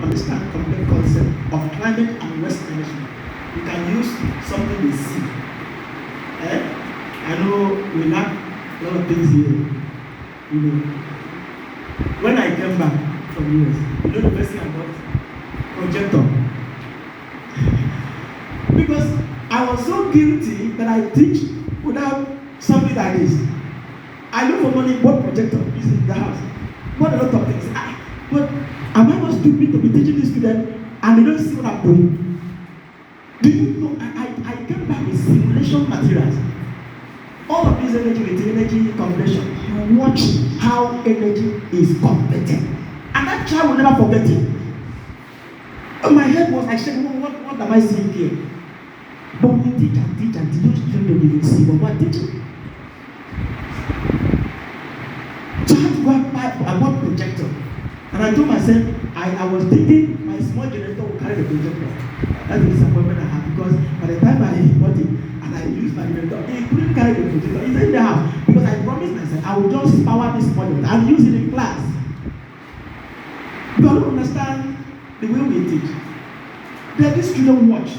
understand complex concept of climate and waste management, you can use something they see. I know we lack a lot of things here. You know, when I came back from US, you know the first thing I got? Projector. Because I was so guilty that I teach without something like this. I look for money, bought projector, is in the house. Bought a lot of things. But am I not stupid to be teaching this student and they don't see what I'm doing? Do you know, I came back with simulation materials. All of this energy with energy conversion, you watch how energy is converted. And that child will never forget it. And my head was like, what am I seeing here? But we teach and teach, those children don't even see what we're teaching. So I had to go and buy a bought projector. And I told myself, I was thinking my small generator will carry the projector. That's the disappointment I had, because by the time I bought it and I used my generator, it couldn't carry the projector. It's in the house. Because I promised myself I will just power this model and use it in class. Because I don't understand the way we teach. Then these children watch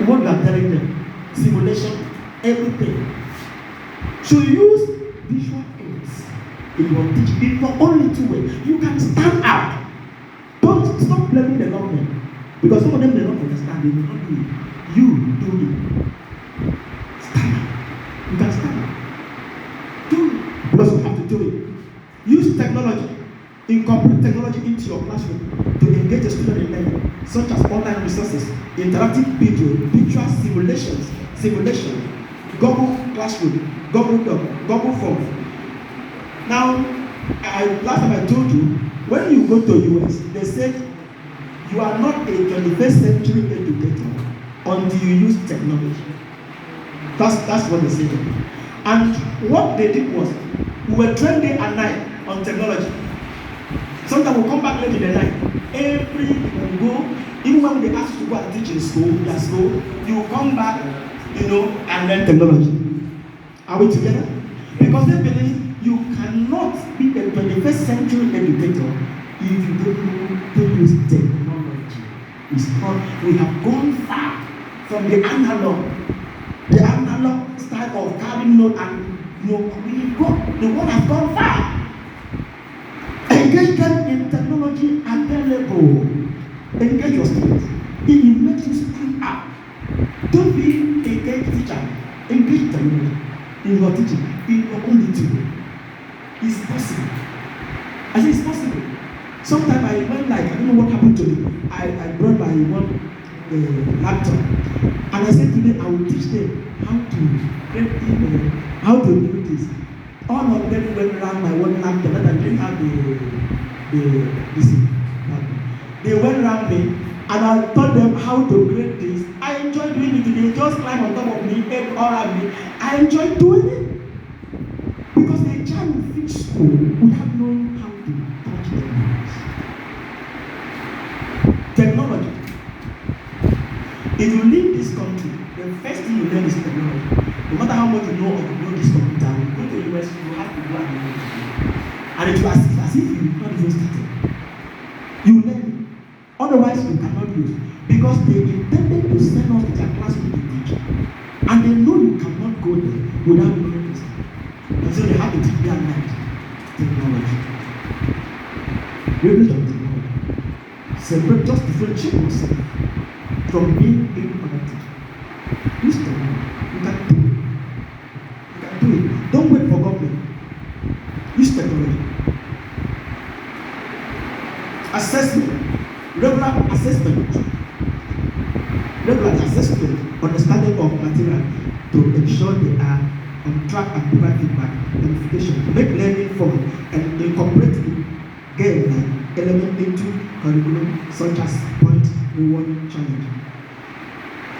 what we are telling them. Simulation, everything. So use visual aids in your teaching for only two ways. You can stand out. Don't stop blaming the government. Because some of them, they don't understand. They will not do it. You do it. Stand out. You can stand out. Do it. Because you have to do it. Use technology. Incorporate technology into your classroom to engage the student in learning, such as online resources, interactive video, virtual simulation, Google Classroom, Google Doc, Google Form. Now, last time I told you, when you go to US, they said you are not a 21st century educator until you use technology. That's what they said. And what they did was, we were trained day and night on technology. Sometimes we'll come back late in the night. Every we'll go, even when they ask you to go and teach in school, their school, you will come back, and learn technology. Are we together? Because they believe you cannot be a 21st century educator if you don't use technology. It's not, we have gone far from the analog style of carrying note, and the world has gone far. Engage them in technology available. Engage your students. It makes you speak up. Don't be a great teacher. Engage technology in your teaching, in your own teaching. It's possible. I say it's possible. Sometimes I went I don't know what happened to me. I brought my one laptop, and I said today I will teach them how to do this. All of them went around my one laptop that I didn't have this. They went around me and I taught them how to create this. I enjoyed doing it. They just climb on top of me, egg all around me. I enjoyed doing it. Because the child will finish school without knowing how to touch the mouse. Technology. If you leave this country, the first thing you learn is technology. No matter how much you know this computer, you go to the university, you have to go and learn it. And it was as if you not even started. You learn it. Otherwise, you cannot use. Because they intended to send us to their classroom to teach. And they know you cannot go there without learning this. And so they have to teach their mind technology. Revelation of technology. Separate, just differentiate yourself from being inactive. Use technology. You can do it. You can do it. Don't wait for government. Use technology. Assessment. Regular assessment, understanding of material to ensure they are on track and provide feedback, verification, make learning fun, and incorporate game element into curriculum such as point reward challenge.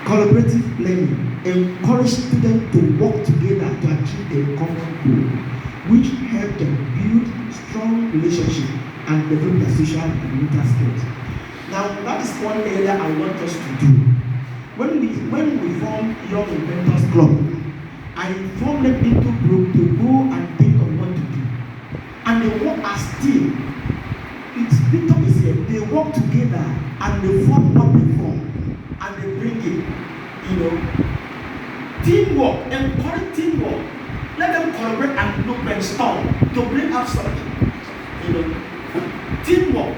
Collaborative learning, encourage students to work together to achieve a common goal, which help them build strong relationships and develop their social and mental skills. Now, that is one area I want us to do. When we form Young Inventors Club, I form them into group to go and think of what to do. And the work are still, it's Victor is here. They work together and they form what they form and they bring it. You know, teamwork, encourage teamwork. Let them collaborate and look brainstorm to bring out something. You know, teamwork.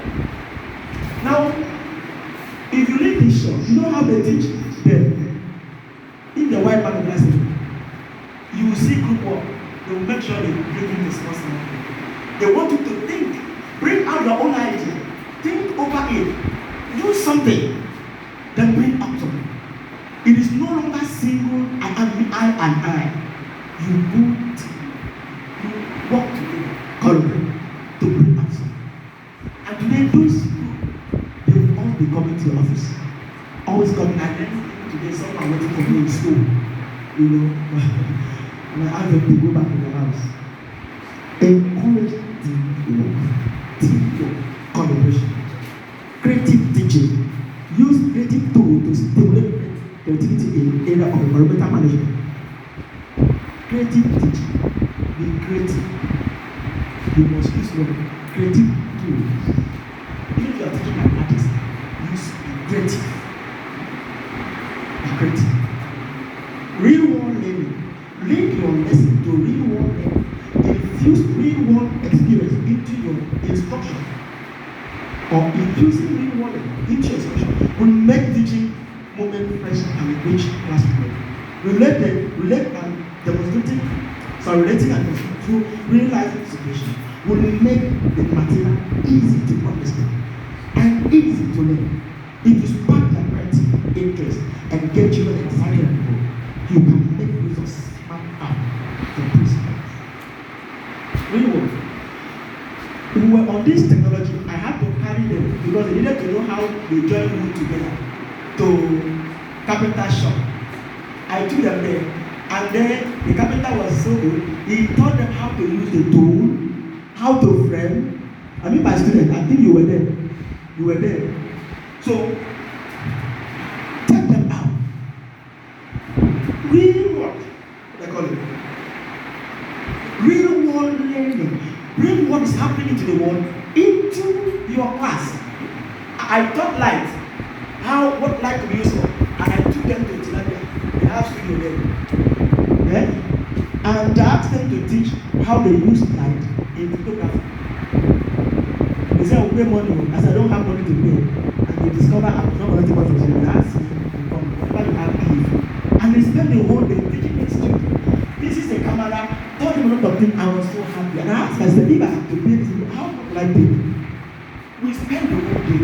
Now, if you leave this shop, you know how they teach them. In the white man class, you will see group work. They will make sure they bring in the sponsor. They want you to think, bring out your own idea, think over it, do something, then bring out something. It is no longer single, I and I. You work together, collaborate to bring out something. And today, those people, they will all be coming to your office. Always coming. I learned today, someone waiting for me in school. You know, and I asked them to go back to their house. Encourage teamwork, collaboration, creative teaching. Use creative tools to stimulate creativity in the area of environmental management. Creative teaching. Be creative. You must use what? Creative tools. If you are teaching mathematics, use creative. Be creative. Real world learning. Link your lesson to real world learning. Infuse real world experience into your instruction. Or infusing real world into your instruction will make teaching moment fresh and rich classroom. Relating and demonstrating through real life situation will make the material easy to understand and easy to learn. If you spark their creative interest and get children excited and go, you can make use of smart app for principles. Real world. We were on this technology. I had to carry them because they needed to know how they join wood together to carpenter shop. I took them there, and then the carpenter was so good. He taught them how to use the tool, how to frame. I mean, my student, I think you were there. You were there. So take them out. Real work, they call it. Real world learning. Bring what is happening to the world into your class. I taught light, what light to be used for, and I took them to Tilapia. They have studio there. Yeah? And I asked them to teach how they use light in photography. They said, "I'll pay money." I said, "I don't have money to pay." And they discover I'm not going to take what was in the ask me to come. Whatever you have, give. And they spend the whole day teaching the students. This is a camera. Told him a lot of things. I was so happy. And I asked myself, if I have to pay this, how would I pay? We spend the whole day.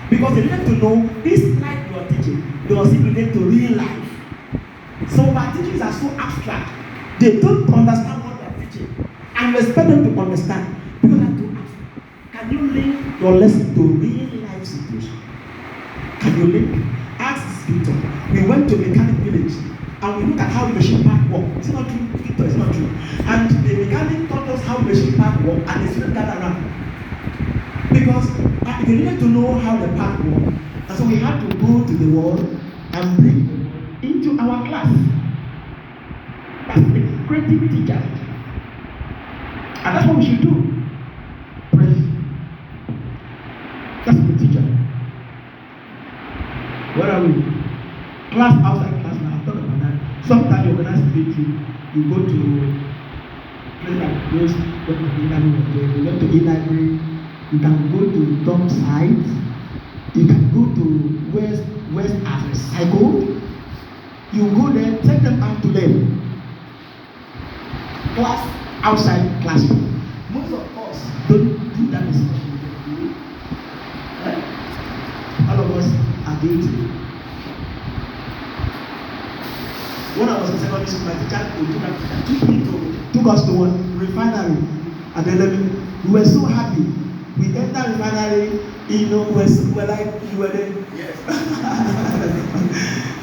Because they needed to know this life you are teaching, they also relate to real life. So our teachings are so abstract. They don't understand what they are teaching. And you expect them to understand. Because I do ask, can you link your lesson to real life situation? Can you link? Ask this Victor. We went to mechanic village. And we look at how the machine part work. It's not true, Victor, it's not true. And the mechanic taught us how the machine part work, and the students gather around. Because they needed to know how the part work. And so we had to go to the wall and bring them into our class. That's a creative teacher. And that's what we should do. Pray. That's the teacher. Where are we? Class outside class now. I've talked about that. Sometimes you organize a meeting, you go to place like this, go to e-library, you can go to dump site, you can go to West as recycled, you go there, take them out to them. Class outside classroom. Most of us don't do that discussion. Right? All of us are guilty. When I was in secondary school, my teacher took us to one refinery, and then we were so happy. We entered refinery, we were like, you were there. Yes.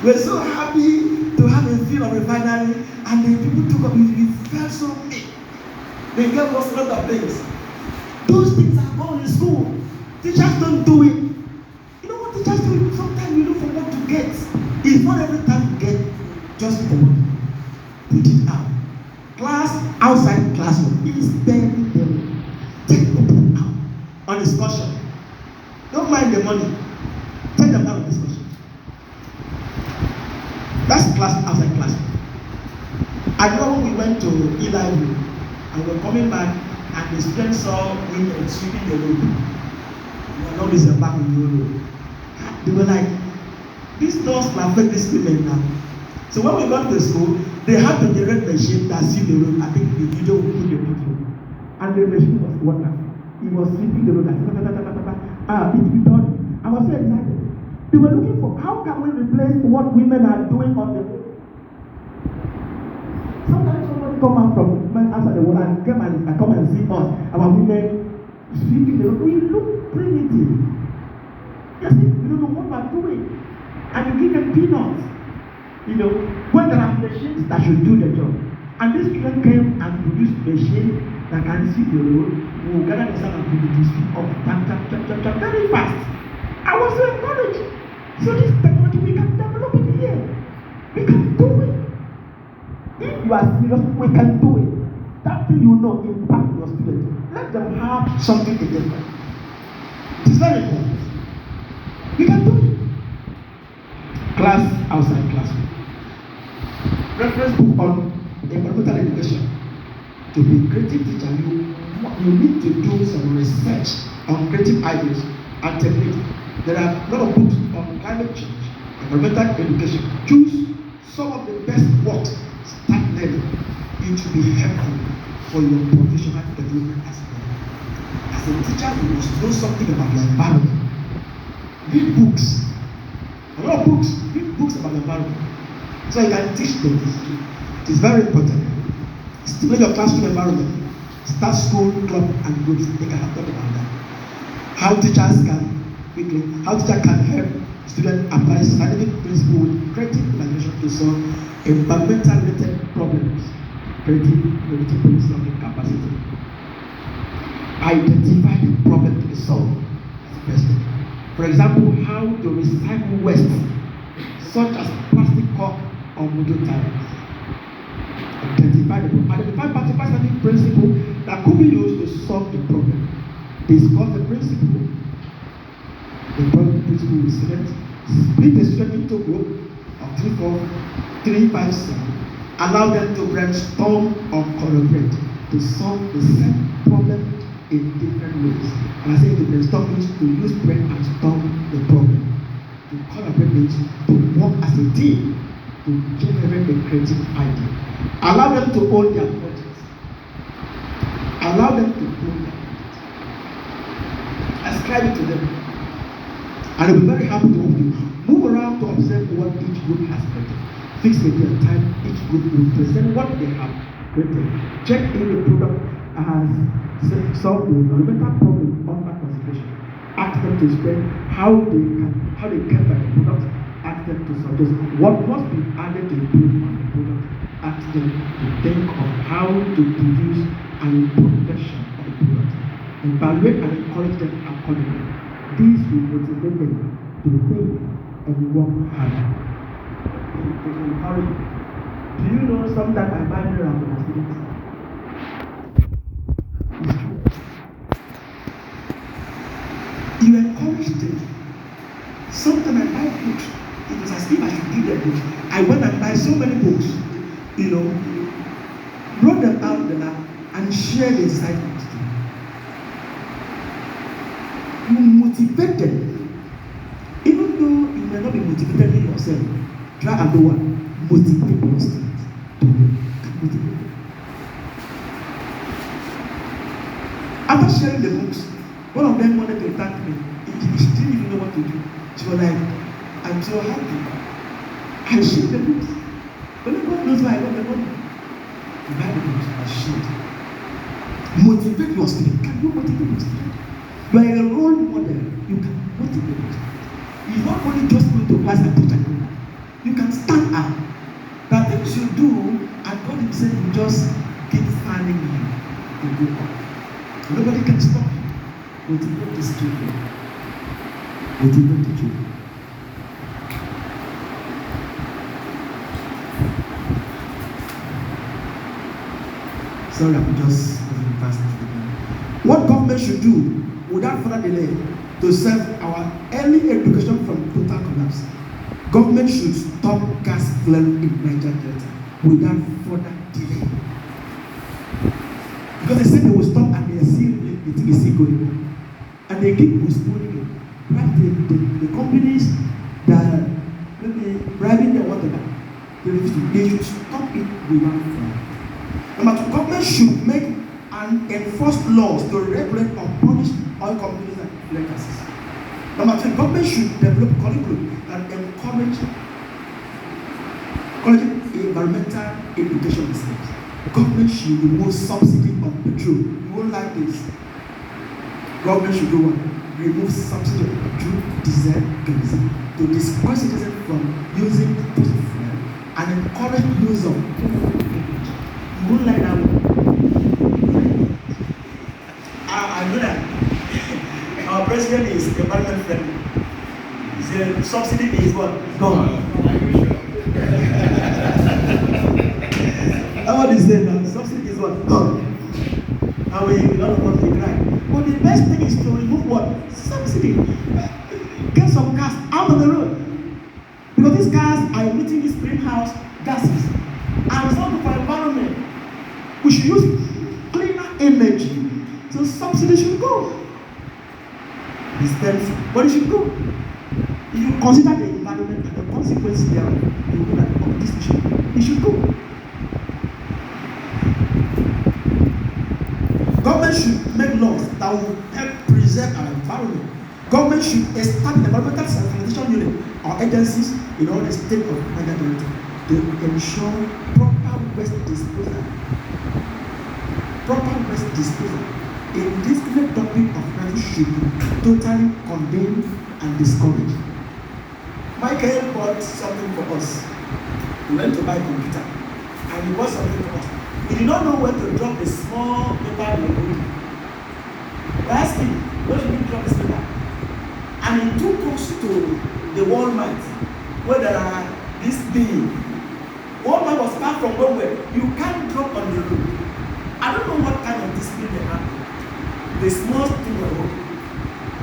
We were so happy to have a feel of refinery, and the people took up. We felt so big. They gave us a lot of things. Those things are gone in school. Teachers don't do it. You know what teachers do? Sometimes you look for what to get. It's not every time you get. Just put it out. Class outside classroom is very, very. Take the book out on discussion. Don't mind the money. Take them out of discussion. That's class outside class. I know when we went to Eli and we were coming back and the students saw women sweeping the road. We always a back in the road. They were like, these doors will affect these women now. So when we got to school, they had to generate machine that sweep the road. I think the video will put the video. And the machine was wonderful. It was sweeping the road. It done. I was so excited. They were looking for how can we replace what women are doing on the road. Sometimes somebody come out from outside the wall and come and see us. Our women sweeping the road. We look primitive. Yes, we don't know what we're doing. And you give them peanuts. You know, when there are machines that should do the job. And this people came and produced machine that can sweep the road. We will gather the sand and put it sweep up. Very fast. I was so encouraged. So this technology, we can develop it here. We can do it. If you are serious, we can do it. That thing you know impact your students. Let them have something to do. It is very important. We can do it. Class outside classroom. Reference book on environmental education. To be a creative teacher, you need to do some research on creative ideas and techniques. There are a lot of books on climate change, environmental education. Choose some of the best works. Start learning. It will be helpful for your professional development as well. As a teacher, you must know something about your environment. Read books. A lot of books. Read books about the environment. So you can teach them. It is very important. Stimulate your classroom environment. Start school, club, and groups. They can talk about that. How teachers can help students apply scientific principles with creative imagination to solve environmental related problems. Creative problem-solving capacity. Identify the problem to be solved. That's the first thing. For example, how to recycle waste, such as plastic cork or motor tires. Identify particular scientific principle that could be used to solve the problem. Discuss the principle. The problem principle with students. Split the student into a group of 3, 4, 3, 5, 7. Allow them to brainstorm or collaborate to solve the same problem in different ways. And I say the brainstorm means to use brain and solve the problem. To collaborate means to work as a team to generate a creative idea. Allow them to own their projects. Allow them to own their projects. Ascribe it to them. And they'll be very happy to help you. Move around to observe what each group has created. Fix the time each group will present what they have created. Check if the product has solved the environmental problem under consideration. Ask them to explain how they care about the product. Ask them to suggest what must be added to improve on the product. Ask them to think of how to produce an improved version of the product. Evaluate and encourage them accordingly. This will motivate them to think and work harder. Do you know sometimes I buy mirror for my students? It's true. You encourage them. Sometimes I buy books. It was as if I should give them books. I went and buy so many books, brought them out the lab and share the excitement with them. You motivate them. Even though you may not be motivated in yourself, try and do what? Motivate your students. Motivate them. After sharing the books, one of them wanted to thank me. She didn't even know what to do. She was like, I'm so happy. I shared the books. But God knows why I got the money. You buy the books, I shared. Motivate your students. Can you motivate your students? You are a role model. You can motivate your students. It's not only just going to class and teach and go. You can stand up. There are things you do, and God Himself will just keep fanning you to go on. Nobody can stop you. Motivate the children. Motivate the children. Sorry, I'm just moving fast. What government should do without further delay to save our early education from total collapse. Government should stop gas flaring in Niger Delta without further delay. Because they said they will stop and they are still, the thing is still going on. And they keep postponing it. Right? The companies that maybe bribing them whatever, they should stop it without further. Number two, government should make and enforce laws to regulate or punish oil companies and legacies. Number three, government should develop curriculum and encourage environmental education research. Government should remove subsidy on petrol. You won't like this. Government should do what? Remove subsidy on petrol, diesel, kerosene to discourage citizens from using fossil fuel and encourage use of energy. You won't like that one. I know that our president is environment friendly. He said subsidy is what? Gone. What is it now? Subsidy is what? Gone. And we don't know what they cry. But the best thing is to remove what? Subsidy. Get some cars out of the road. Because these cars are emitting these greenhouse gases. And it's not for environment. We should use cleaner energy. So subsidy should go. It's expensive, but it should go. If you consider the environment and the consequences there, you know that this issue, it should go. Government should make laws that will help preserve our environment. Government should establish environmental sanitation unit or agencies in all the state of Niger Delta to ensure proper waste disposal. Proper waste disposal. In this topic of practice should be totally condemned and discouraged. Michael bought something for us. He went to buy a computer and he bought something for us. He did not know where to drop a small paper in the body. We asked him, where should we drop this paper? And he took us to the Walmart where there are this thing. Walmart was far from nowhere. You can't drop on the road. I don't know what kind of discipline they have. The small thing was open.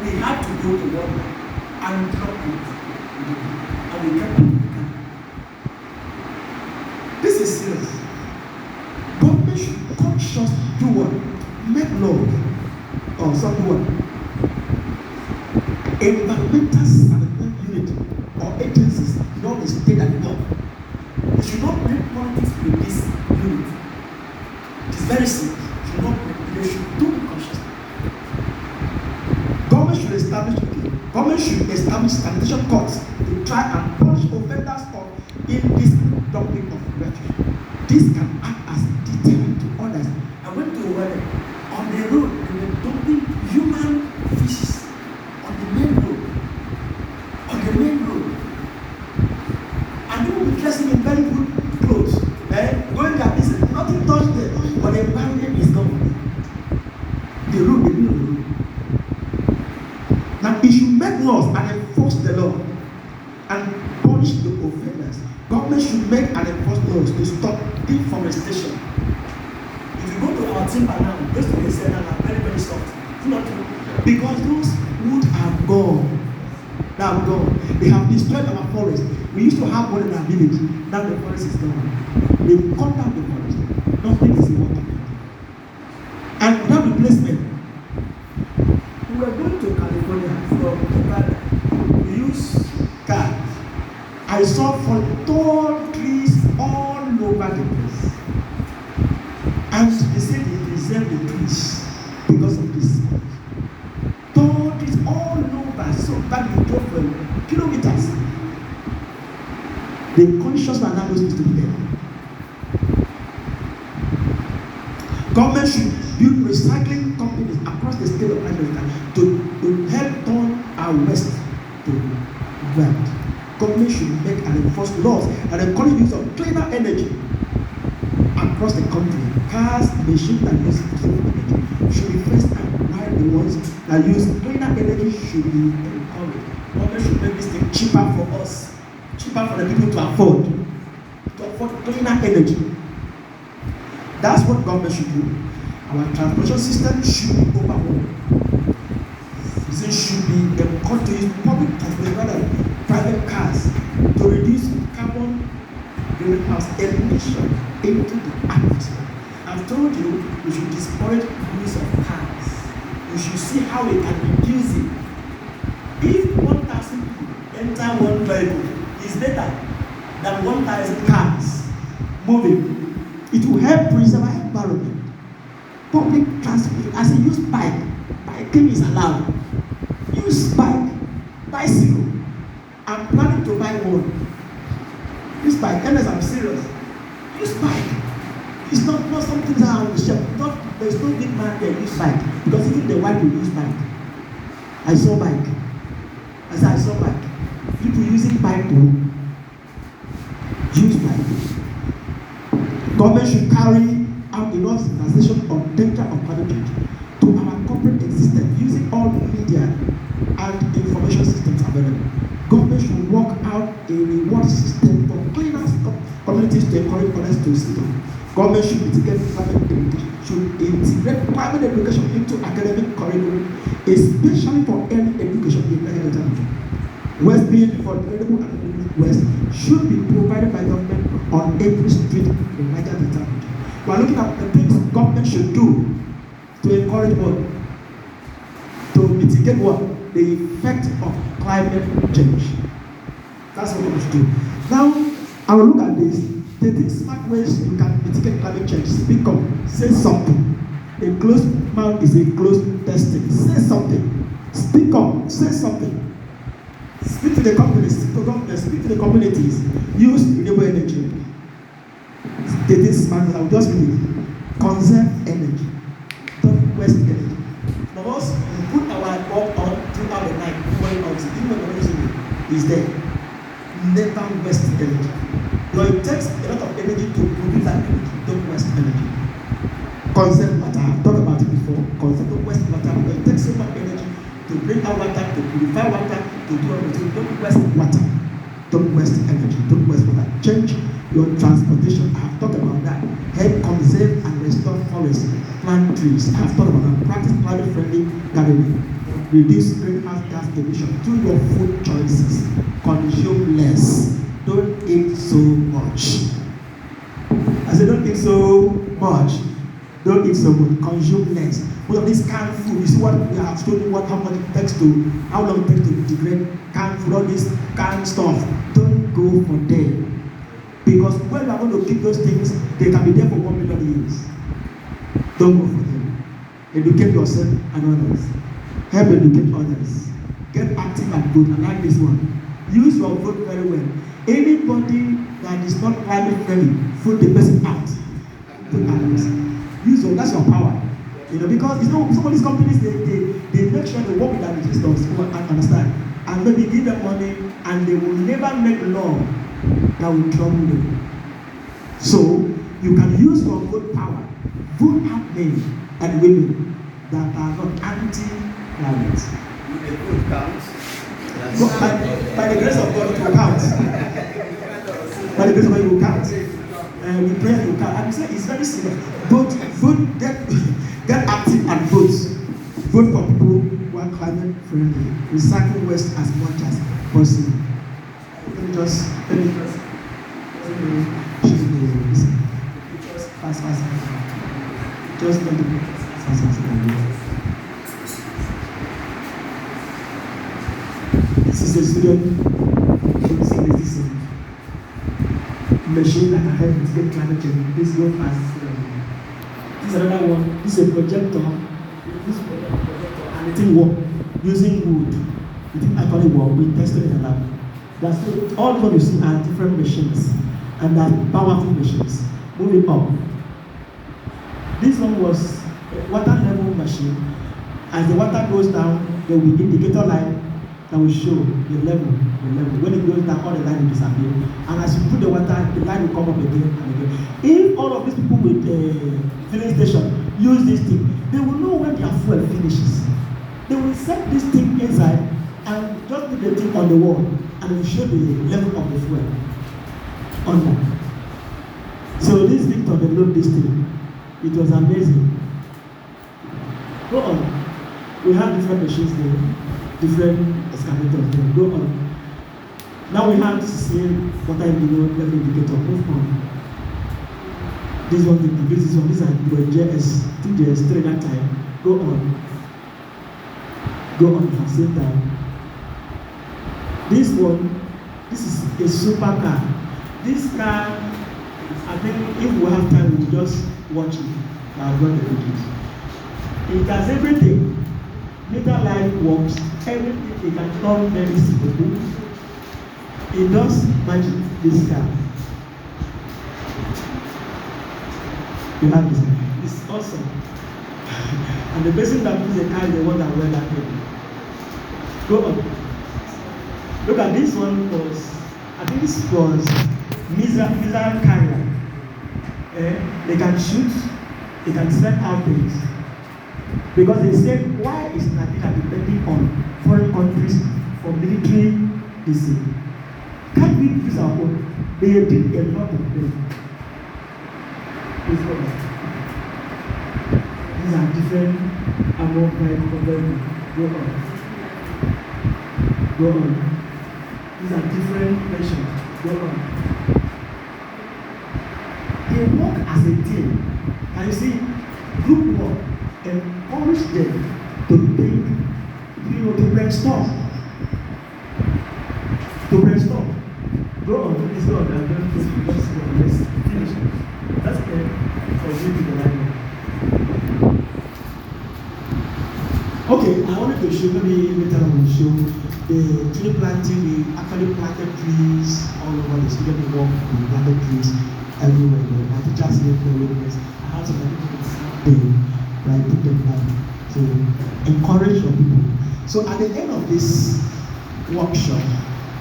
We had to go to Walmart and drop it. And we kept it. This is serious. Government should conscious do what? Make law or some what? Environmental sanitation unit or agencies in all the state and work. They should not make politics with this unit. It is very simple. They should do it consciously. Government should establish sanitation courts to try and punish offenders of indisciplined dumping of refuse. This can act as deterrent to others. I went to a wedding on the road. They were dumping human fishes on the main road. And they will be dressing in very good clothes. Going their business, nothing touched them, but the environment is gone. The road. Now, it should make laws and enforce the law and punish the offenders. Government should make and enforce laws to stop deforestation. If you go to our timber now, those things are very, very soft. It's not true. Because those wood are gone. They are gone. They have destroyed our forest. We used to have one in our village. Now the forest is gone. They cut down the forest. Nothing is important. And without replacement, we were going to California from Nevada. We used cars. I saw for tall trees all over the place. And they said they preserve the trees because of this. Tall trees all over, so that we drove for kilometers. The conscious and now used to be there. Government should build recycling companies across the state of Nigeria to help turn our waste to wealth. Government should make and enforce laws and encourage use of cleaner energy across the country. Cars, machines that use fossil energy should be phased out, while the ones that use cleaner energy should be encouraged. Government should make this thing cheaper for us, cheaper for the people to afford cleaner energy. That's what government should do. Our transportation system should be overhauled. It should be encouraged to use public transport rather than private cars to reduce carbon greenhouse emission into the atmosphere. I've told you we should discourage use of cars. We should see how we can reduce it. If 1,000 people enter one vehicle, it's better than 1,000 cars moving. It will help preserve our environment. Public transport, as a use bike, biking is allowed. Use bicycle. I'm planning to buy one. Use bike, unless I'm serious. Use bike. It's not something that on the shelf. There's no big man there use bike. Because even the white will use bike. I saw bike. I saw bike. People using bike to use bike. Government should carry out enough sensation on danger of climate change to our corporate existence using all media and information systems available. Government should work out a reward system for cleaners communities to encourage others to sit on. Government should integrate climate education into academic curriculum, especially for early education in Nigeria Delta. West being for available and West should be provided by government on every street in Nigeria Delta. We are looking at the things government should do to encourage what? To mitigate what? The effect of climate change. That's what we should do. Now, I will look at this. The three smart ways you can mitigate climate change. Speak up. Say something. A closed mouth is a closed destiny. Say something. Speak up. Say something. Speak to the companies. Speak to government. Speak to the communities. Use renewable energy. The three smart ways. I will just read it. Conserve energy. Don't waste energy. Now, us, we put our work on throughout the night. Even when the energy is there. Never waste energy. But it takes a lot of energy to produce that energy. Don't waste energy. Conserve water. I've talked about it before. Conserve, don't waste water. But it takes so much energy to bring out water, to purify water, to do everything. Don't waste water. Don't waste energy. Don't waste water. Change your transportation. I have talked about that. Help conserve and restore forests. Plant trees. I have talked about that. Practice climate-friendly gardening. Reduce greenhouse gas emission through your food choices. Consume less. Don't eat so much. I said, don't eat so much. Don't eat so much. Consume less. Most of this canned food, you see what we have told you how much it takes to, how long it takes to degrade canned food, all this canned stuff. Don't go for them. Because when you are going to keep those things, they can be there for 1 million years. Don't go for them. Educate yourself and others. Help educate others. Get active and good. I like this one. Use your vote very well. Anybody that is not climate friendly, vote the person out. Vote out. Use your, that's your power. You know, because you know some of these companies they make sure they work with their legislators who understand, and maybe give them money, and they will never make law that will trouble them. So you can use your vote power, vote out men and women that are not anti-climate. The vote counts. By the grace of God, it will count. By the grace of God, it will count. We pray it will count. And say it's very serious. Vote, get active and vote. Vote for people who are climate friendly. Recycle waste as much as possible. Let me just fast. Just let me fast. This is a student this machine that can help mitigate climate change. This one has this is another one. This is a projector. This projector and it didn't work using wood. It didn't actually work. We tested it in the lab. That's all what you see are different machines and are powerful machines. Moving up. This one was a water level machine. As the water goes down, there will be indicator light that will show the level. When it goes down, all the light will disappear. And as you put the water, the light will come up again and again. If all of these people with filling station use this thing, they will know when their fuel finishes. They will set this thing inside and just put the thing on the wall and it will show the level of the fuel on that. So this Victor developed this thing. It was amazing. Go on. We have different machines there, different excavators there. Go on. Now we have this same water level indicator. Move on. This one indicates this one. These are the JS, 2JS3 that time. Go on. Go on at the same time. This one, this is a super car. This car, I think if we have time, we'll just watch it. I've got the videos. It has everything. Meter light works, everything. It can turn very simple. It does magic, this car. You have this car. It's awesome. And the person that puts the car is the one that wears that thing. Go on. Look at this one was, I think this was missile carrier. They can shoot, they can send out things. Because they said, why is Nigeria depending on foreign countries for military discipline? Can't we use our own? They did a lot of things. These are different ammo vehicles. Go on. Go on. These are different versions. Go on. They work as a team. Can you see? Group work encourage them to think, to brainstorm. To brainstorm. Go on, please go on. I'm going to just go on. Let's finish. That's it. For you to the line. Okay, I wanted to show, maybe later I will show the tree planting. We actually planted trees all over the student walk. We planted trees everywhere. My teachers gave the witness. I had some people them, right? Put them down to encourage your people. So at the end of this workshop,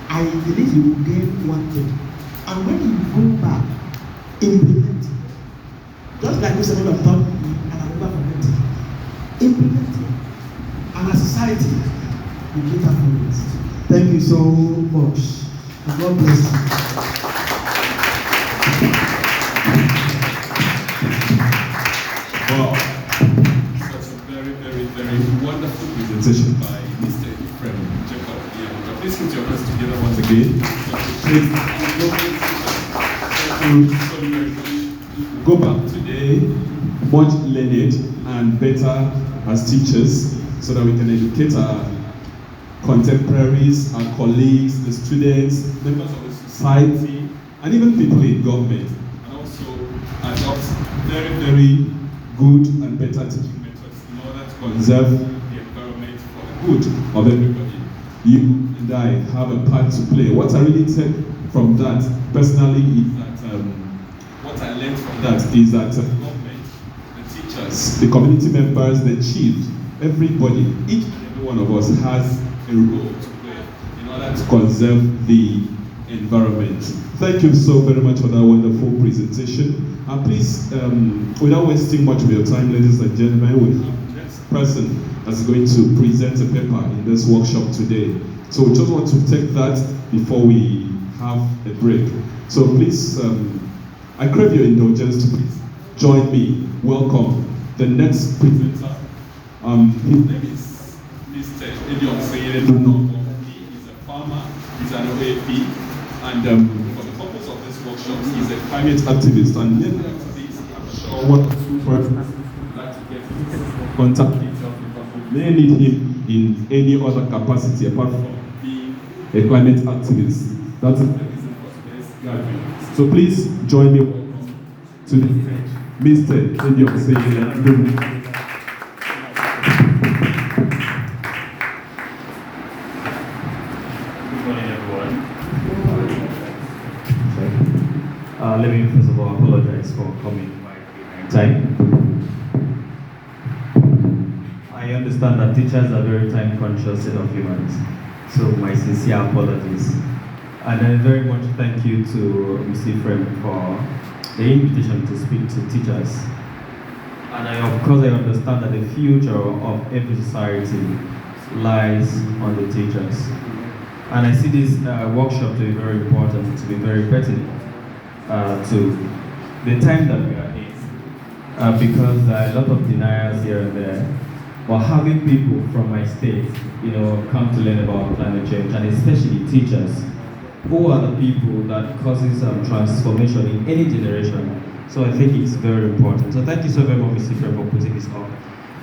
I believe you will gain one thing. And when you go back, implement it. Just like this one taught me, and I remember from it. Implement it. And as a society, we cater for it. Thank you so much. And God bless you. Wow. Such a very, very, very wonderful presentation by Mr. Ephraim Jacob. Yeah. Please put your hands together once again. Thank you so very much. Go back today, much learned and better as teachers, so that we can educate our contemporaries, our colleagues, the students, members of the society, and even people in government, and also adopt very, very good and better teaching methods in order to conserve the environment for the good of everybody. You and I have a part to play. What I really take from that personally is that what I learned from that is that the government, the teachers, the community members, the chiefs, everybody, each and every one of us has a role to play in order to conserve the environment. Thank you so very much for that wonderful presentation. And please, without wasting much of your time, ladies and gentlemen, we have the next person that's going to present a paper in this workshop today. So we just want to take that before we have a break. So please, I crave your indulgence to please join me. Welcome the next presenter. His name is Mr. Inyangudo. He is a farmer, he's an OAP, and for the purpose of this workshop, he's a climate activist. And then after this, I'm sure one or two persons would like to get in contact details because we may need him in any other capacity apart from being a climate activist. That's the reason for today's gathering. So please join me to the stage, Mr. Inyangudo. Let me first of all apologize for coming behind time. I understand that teachers are very time conscious set of humans, so my sincere apologies. And I very much thank you to Mr. Ephraim for the invitation to speak to teachers. And of course I understand that the future of every society lies on the teachers. And I see this workshop to be very important, to be very pertinent to the time that we are in, because there are a lot of deniers here and there, But having people from my state, come to learn about climate change, and especially teachers, who are the people that causes transformation in any generation. So I think it's very important. So thank you so very much, Mr. Ephraim, for putting this on.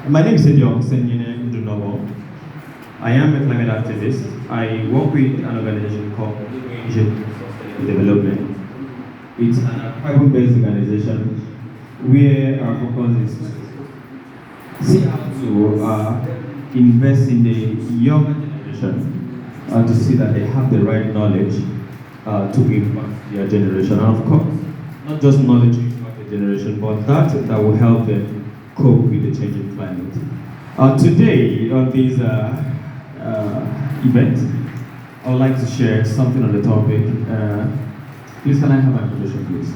My name is Inyangudo. I am a climate activist. I work with an organization called Asian Development. It's an Akwa Ibom-based organization where our focus is to see how to invest in the younger generation to see that they have the right knowledge to impact their generation. And of course, not just knowledge to impact the generation, but that will help them cope with the changing climate. Today, on this event, I would like to share something on the topic. Please, can I have my introduction, please?